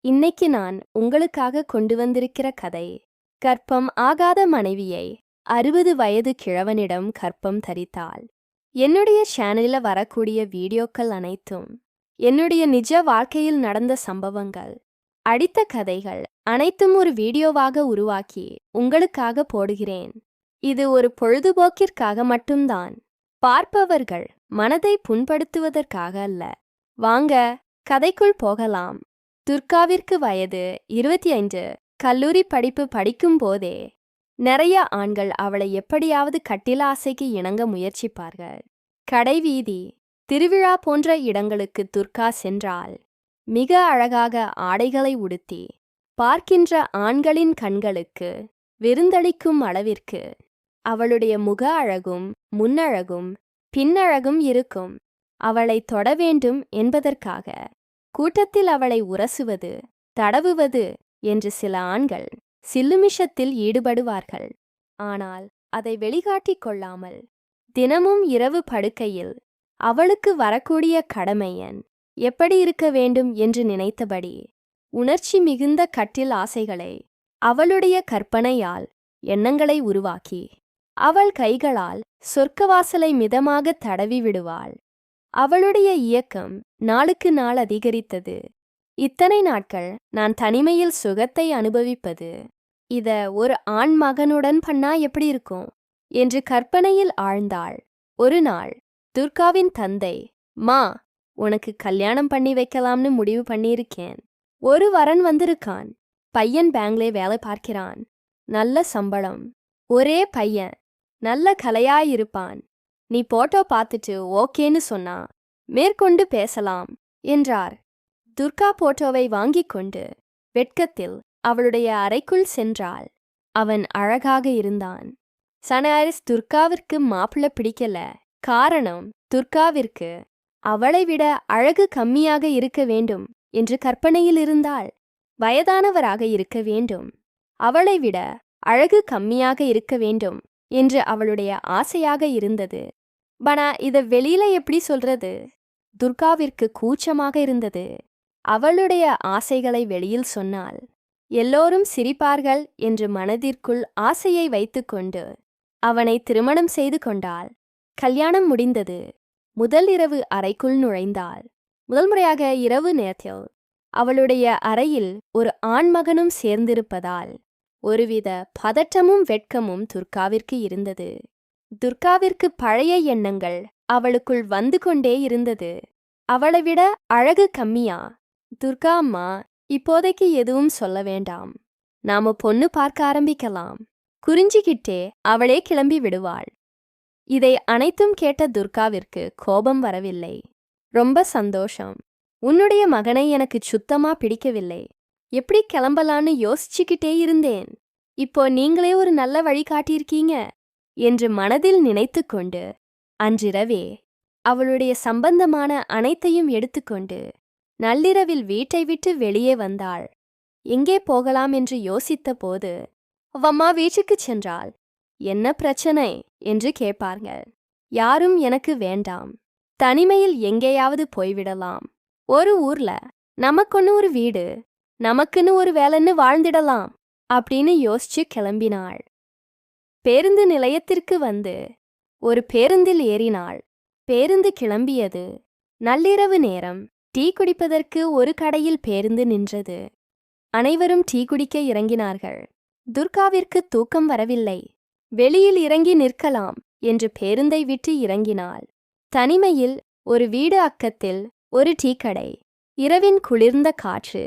இன்னைக்கு நான் உங்களுக்காக கொண்டு வந்திருக்கிற கதை கர்ப்பம் ஆகாத மனைவியை 60 வயது கிழவனிடம் கர்ப்பம் தரித்தாள். என்னுடைய சேனலில் வரக்கூடிய வீடியோக்கள் அனைத்தும் என்னுடைய நிஜ வாழ்க்கையில் நடந்த சம்பவங்கள், அடித்த கதைகள் அனைத்தும் ஒரு வீடியோவாக உருவாக்கி உங்களுக்காக போடுகிறேன். இது ஒரு பொழுதுபோக்கிற்காக மட்டும்தான். பார்ப்பவர்கள் மனதை புண்படுத்துவதற்காக அல்ல. வாங்க கதைக்குள் போகலாம். துர்காவிற்கு வயது 25. கல்லூரி படிப்பு படிக்கும் போதே நிறைய ஆண்கள் அவளை எப்படியாவது கட்டில ஆசைக்கு இணங்க முயற்சிப்பார்கள். கடைவீதி, திருவிழா போன்ற இடங்களுக்கு துர்கா சென்றால் மிக அழகாக ஆடைகளை உடுத்தி பார்க்கின்ற ஆண்களின் கண்களுக்கு விருந்தளிக்கும் அளவிற்கு அவளுடைய முக அழகும் முன்னழகும் பின்னழகும் இருக்கும். அவளை தொட வேண்டும் என்பதற்காக கூட்டத்தில் அவளை உரசுவது, தடவுவது என்று சில ஆண்கள் சில்லுமிஷத்தில் ஈடுபடுவார்கள். ஆனால் அதை வெளிக்காட்டிக் கொள்ளாமல் தினமும் இரவு படுக்கையில் அவளுக்கு வரக்கூடிய கடமையன் எப்படி இருக்க வேண்டும் என்று நினைத்தபடி உணர்ச்சி மிகுந்த கட்டில் ஆசைகளை அவளுடைய கற்பனையால் எண்ணங்களை உருவாக்கி அவள் கைகளால் சொர்க்கவாசலை மிதமாக தடவி விடுவாள். அவளுடைய இயக்கம் நாளுக்கு நாள் அதிகரித்தது. இத்தனை நாட்கள் நான் தனிமையில் சுகத்தை அனுபவிப்பது, இத ஒரு ஆண் மகனுடன் பண்ணா எப்படி இருக்கும் என்று கற்பனையில் ஆழ்ந்தாள். ஒரு நாள் துர்காவின் தந்தை, மா, உனக்கு கல்யாணம் பண்ணி வைக்கலாம்னு முடிவு பண்ணியிருக்கேன். ஒரு வரன் வந்திருக்கான். பையன் பேங்க்லே வேலை பார்க்கிறான். நல்ல சம்பளம். ஒரே பையன். நல்ல கலையாயிருப்பான். நீ போட்டோ பார்த்துட்டு ஓகேன்னு சொன்னா மேற்கொண்டு பேசலாம் என்றார். துர்கா போட்டோவை வாங்கிக் கொண்டு வெட்கத்தில் அவளுடைய அறைக்குள் சென்றாள். அவன் அழகாக இருந்தான். சனாரிஸ் துர்காவிற்கு மாப்பிள்ளை பிடிக்கல. காரணம், துர்காவிற்கு அவளை விட அழகு கம்மியாக இருக்க வேண்டும் என்று கற்பனையில் இருந்தாள். வயதானவராக இருக்க வேண்டும், அவளை விட அழகு கம்மியாக இருக்க வேண்டும் என்று அவளுடைய ஆசையாக இருந்தது. பனா இத வெளியில எப்படி சொல்றது? துர்காவிற்கு கூச்சமாக இருந்தது. அவளுடைய ஆசைகளை வெளியில் சொன்னால் எல்லோரும் சிரிப்பார்கள் என்று மனதிற்குள் ஆசையை வைத்துக்கொண்டு அவனை திருமணம் செய்து கொண்டாள். கல்யாணம் முடிந்தது. முதல் இரவு அறைக்குள் நுழைந்தாள். முதல் முறையாக இரவு நேரத்தில் அவளுடைய அறையில் ஒரு ஆண்மகனும் சேர்ந்திருப்பதால் ஒருவித பதட்டமும் வெட்கமும் துர்காவிற்கு இருந்தது. துர்காவிற்கு பழைய எண்ணங்கள் அவளுக்குள் வந்து கொண்டே இருந்தது. அவளை விட அழகு கம்மியா? துர்கா அம்மா, இப்போதைக்கு எதுவும் சொல்ல வேண்டாம். நாம பொண்ணு பார்க்க ஆரம்பிக்கலாம். குறிஞ்சிக்கிட்டே அவளே கிளம்பி விடுவாள். இதை அனைத்தும் கேட்ட துர்காவிற்கு கோபம் வரவில்லை. ரொம்ப சந்தோஷம். உன்னுடைய மகனை எனக்கு சுத்தமா பிடிக்கவில்லை. எப்படி கிளம்பலான்னு யோசிச்சுக்கிட்டே இருந்தேன். இப்போ நீங்களே ஒரு நல்ல வழி காட்டியிருக்கீங்க என்று மனதில் நினைத்து கொண்டு அன்றிரவே அவளுடைய சம்பந்தமான அனைத்தையும் எடுத்துக்கொண்டு நள்ளிரவில் வீட்டை விட்டு வெளியே வந்தாள். எங்கே போகலாம் என்று யோசித்த போது அவ்வம்மா வீட்டுக்குச் சென்றாள். என்ன பிரச்சனை என்று கேட்பார்கள். யாரும் எனக்கு வேண்டாம். தனிமையில் எங்கேயாவது போய்விடலாம். ஒரு ஊர்ல நமக்குன்னு ஒரு வீடு, நமக்குன்னு ஒரு வேலைன்னு வாழ்ந்திடலாம் அப்படின்னு யோசிச்சு கிளம்பினாள். பேருந்து நிலையத்திற்கு வந்து ஒரு பேருந்தில் ஏறினாள். பேருந்து கிளம்பியது. நள்ளிரவு நேரம். டீ குடிப்பதற்கு ஒரு கடையில் பேருந்து நின்றது. அனைவரும் டீ குடிக்க இறங்கினார்கள். துர்காவிற்கு தூக்கம் வரவில்லை. வெளியில் இறங்கி நிற்கலாம் என்று பேருந்தை விட்டு இறங்கினாள். தனிமையில் ஒரு வீடு அக்கத்தில் ஒரு டீ கடை. இரவின் குளிர்ந்த காற்று.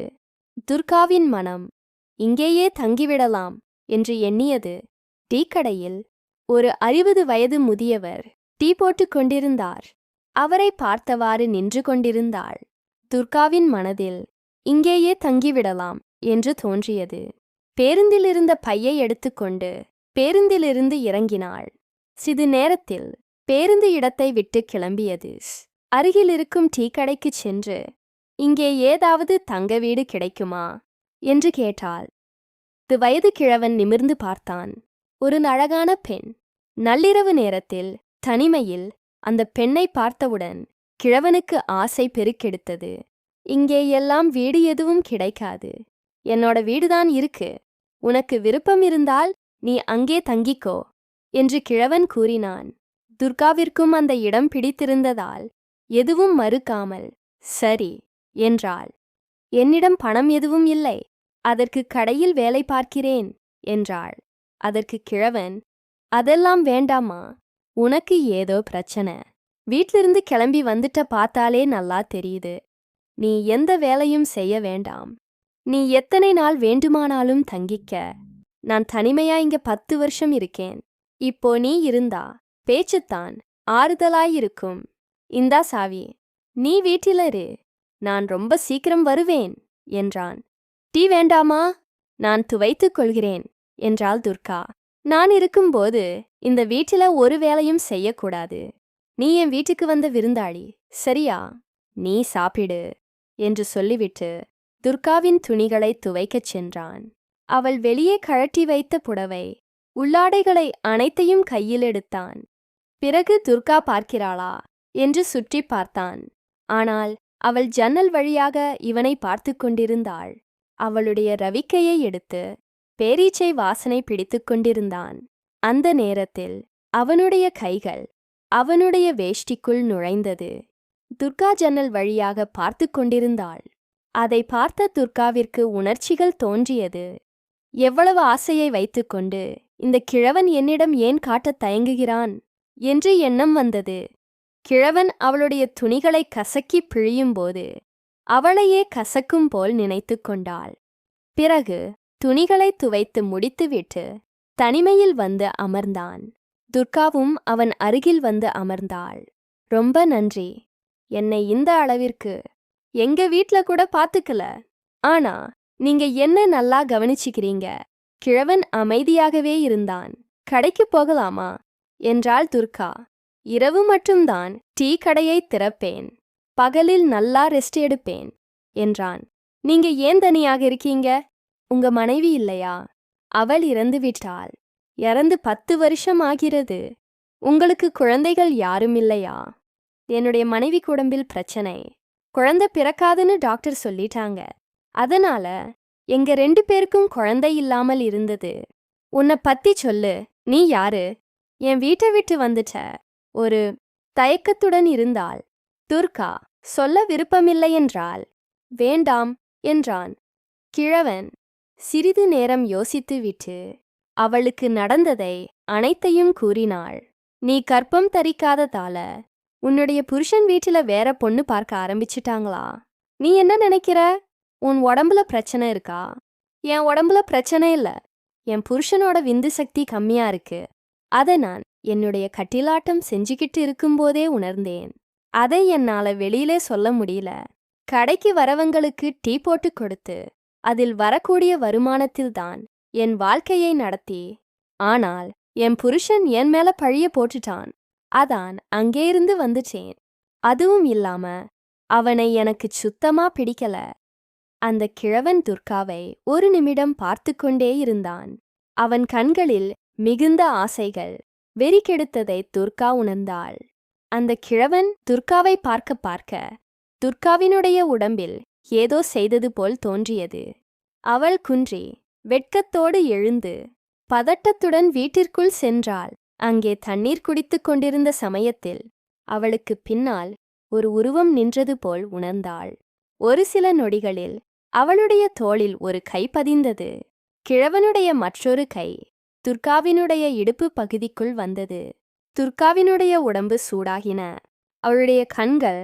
துர்காவின் மனம் இங்கேயே தங்கிவிடலாம் என்று எண்ணியது. டீ கடையில் ஒரு 60 வயது முதியவர் டீ போட்டுக் கொண்டிருந்தார். அவரை பார்த்தவாறு நின்று கொண்டிருந்தாள். துர்காவின் மனதில் இங்கேயே தங்கிவிடலாம் என்று தோன்றியது. பேருந்திலிருந்த பையை எடுத்துக்கொண்டு பேருந்திலிருந்து இறங்கினாள். சிறிது நேரத்தில் பேருந்து இடத்தை விட்டு கிளம்பியது. அருகில் இருக்கும் டீ கடைக்குச் சென்று இங்கே ஏதாவது தங்க வீடு கிடைக்குமா என்று கேட்டாள். வயது கிழவன் நிமிர்ந்து பார்த்தான். ஒரு அழகான பெண். நள்ளிரவு நேரத்தில் தனிமையில் அந்த பெண்ணை பார்த்தவுடன் கிழவனுக்கு ஆசை பெருக்கெடுத்தது. இங்கே எல்லாம் வீடு எதுவும் கிடைக்காது. என்னோட வீடுதான் இருக்கு. உனக்கு விருப்பம் இருந்தால் நீ அங்கே தங்கிக்கோ என்று கிழவன் கூறினான். துர்காவிற்கும் அந்த இடம் பிடித்திருந்ததால் எதுவும் மறுக்காமல் சரி என்றாள். என்னிடம் பணம் எதுவும் இல்லை. அதற்கு கடையில் வேலை பார்க்கிறேன் என்றாள். அதற்கு கிழவன், அதெல்லாம் வேண்டாமா? உனக்கு ஏதோ பிரச்சனை. வீட்டிலிருந்து கிளம்பி வந்துட்ட பார்த்தாலே நல்லா தெரியுது. நீ எந்த வேலையும் செய்ய வேண்டாம். நீ எத்தனை நாள் வேண்டுமானாலும் தங்கிக்க. நான் தனிமையா இங்க 10 வருஷம் இருக்கேன். இப்போ நீ இருந்தா பேச்சுத்தான் ஆறுதலாயிருக்கும். இந்தா சாவி. நீ வீட்டில இரு. நான் ரொம்ப சீக்கிரம் வருவேன் என்றான். டீ வேண்டாமா? நான் துவைத்துக் கொள்கிறேன் என்றாள் துர்கா. நான் இருக்கும்போது இந்த வீட்டில ஒரு வேலையும் செய்யக்கூடாது. நீ என் வீட்டுக்கு வந்த விருந்தாளி, சரியா? நீ சாப்பிடு என்று சொல்லிவிட்டு துர்காவின் துணிகளை துவைக்கச் சென்றான். அவள் வெளியே கழட்டி வைத்த புடவை, உள்ளாடைகளை அனைத்தையும் கையில் எடுத்தான். பிறகு துர்கா பார்க்கிறாளா என்று சுற்றி பார்த்தான். ஆனால் அவள் ஜன்னல் வழியாக இவனை பார்த்து கொண்டிருந்தாள். அவளுடைய ரவிக்கையை எடுத்து பேரீச்சை வாசனை பிடித்து கொண்டிருந்தான். அந்த நேரத்தில் அவனுடைய கைகள் அவனுடைய வேஷ்டிக்குள் நுழைந்தது. துர்கா ஜன்னல் வழியாக பார்த்து கொண்டிருந்தாள். அதை பார்த்த துர்காவிற்கு உணர்ச்சிகள் தோன்றியது. எவ்வளவு ஆசையை வைத்துக்கொண்டு இந்த கிழவன் என்னிடம் ஏன் காட்டத் தயங்குகிறான் என்று எண்ணம் வந்தது. கிழவன் அவளுடைய துணிகளை கசக்கி பிழியும்போது அவளையே கசக்கும் போல் நினைத்து கொண்டாள். பிறகு துணிகளை துவைத்து முடித்துவிட்டு தனிமையில் வந்து அமர்ந்தான். துர்காவும் அவன் அருகில் வந்து அமர்ந்தாள். ரொம்ப நன்றி. என்னை இந்த அளவிற்கு எங்க வீட்ல கூட பாத்துக்கல. ஆனா நீங்க என்ன நல்லா கவனிச்சுக்கிறீங்க. கிழவன் அமைதியாகவே இருந்தான். கடைக்கு போகலாமா என்றாள் துர்கா. இரவு மட்டும்தான் டீ கடையை திறப்பேன். பகலில் நல்லா ரெஸ்ட் எடுப்பேன் என்றான். நீங்க ஏன் தனியாக இருக்கீங்க? உங்க மனைவி இல்லையா? அவள் இறந்து விட்டாள். இறந்து 10 வருஷம் ஆகிறது. உங்களுக்கு குழந்தைகள் யாரும் இல்லையா? என்னுடைய மனைவி உடம்பில் பிரச்சனை. குழந்தை பிறக்காதுன்னு டாக்டர் சொல்லிட்டாங்க. அதனால எங்க 2 பேருக்கும் குழந்தை இல்லாமல் இருந்தது. உன்னை பத்தி சொல்லு. நீ யாரு? என் வீட்டை விட்டு வந்துட்ட. ஒரு தயக்கத்துடன் இருந்தாள். துர்கா சொல்ல விருப்பமில்லை என்றாள். வேண்டாம் என்றான். கிழவன் சிறிது நேரம் யோசித்துவிட்டு அவளுக்கு நடந்ததை அனைத்தையும் கூறினாள். நீ கர்ப்பம் தரிக்காததால உன்னுடைய புருஷன் வீட்டில வேற பொண்ணு பார்க்க ஆரம்பிச்சிட்டாங்களா? நீ என்ன நினைக்கிற? உன் உடம்புல பிரச்சனை இருக்கா? என் உடம்புல பிரச்சனை இல்ல. என் புருஷனோட விந்து சக்தி கம்மியா இருக்கு. அதை நான் என்னுடைய கட்டிலாட்டம் செஞ்சுக்கிட்டு இருக்கும்போதே உணர்ந்தேன். அதை என்னால வெளியிலே சொல்ல முடியல. கடைக்கு வரவங்களுக்கு டீ போட்டு கொடுத்து அதில் வரக்கூடிய வருமானத்தில்தான் என் வாழ்க்கையை நடத்தி, ஆனால் என் புருஷன் என் மேல பழிய போட்டுட்டான். அதான் அங்கேயிருந்து வந்துட்டேன். அதுவும் இல்லாம அவனை எனக்கு சுத்தமா பிடிக்கல. அந்த கிழவன் துர்காவை ஒரு நிமிடம் பார்த்து கொண்டே இருந்தான். அவன் கண்களில் மிகுந்த ஆசைகள் வெறிக்கெடுத்ததை துர்கா உணர்ந்தாள். அந்த கிழவன் துர்காவை பார்க்க பார்க்க துர்காவினுடைய உடம்பில் ஏதோ செய்தது போல் தோன்றியது. அவள் குன்றி வெட்கத்தோடு எழுந்து பதட்டத்துடன் வீட்டிற்குள் சென்றாள். அங்கே தண்ணீர் குடித்துக் கொண்டிருந்த சமயத்தில் அவளுக்கு பின்னால் ஒரு உருவம் நின்றது போல் உணர்ந்தாள். ஒரு சில நொடிகளில் அவளுடைய தோளில் ஒரு கை பதிந்தது. கிழவனுடைய மற்றொரு கை துர்காவினுடைய இடுப்பு பகுதிக்குள் வந்தது. துர்காவினுடைய உடம்பு சூடாகின. அவளுடைய கண்கள்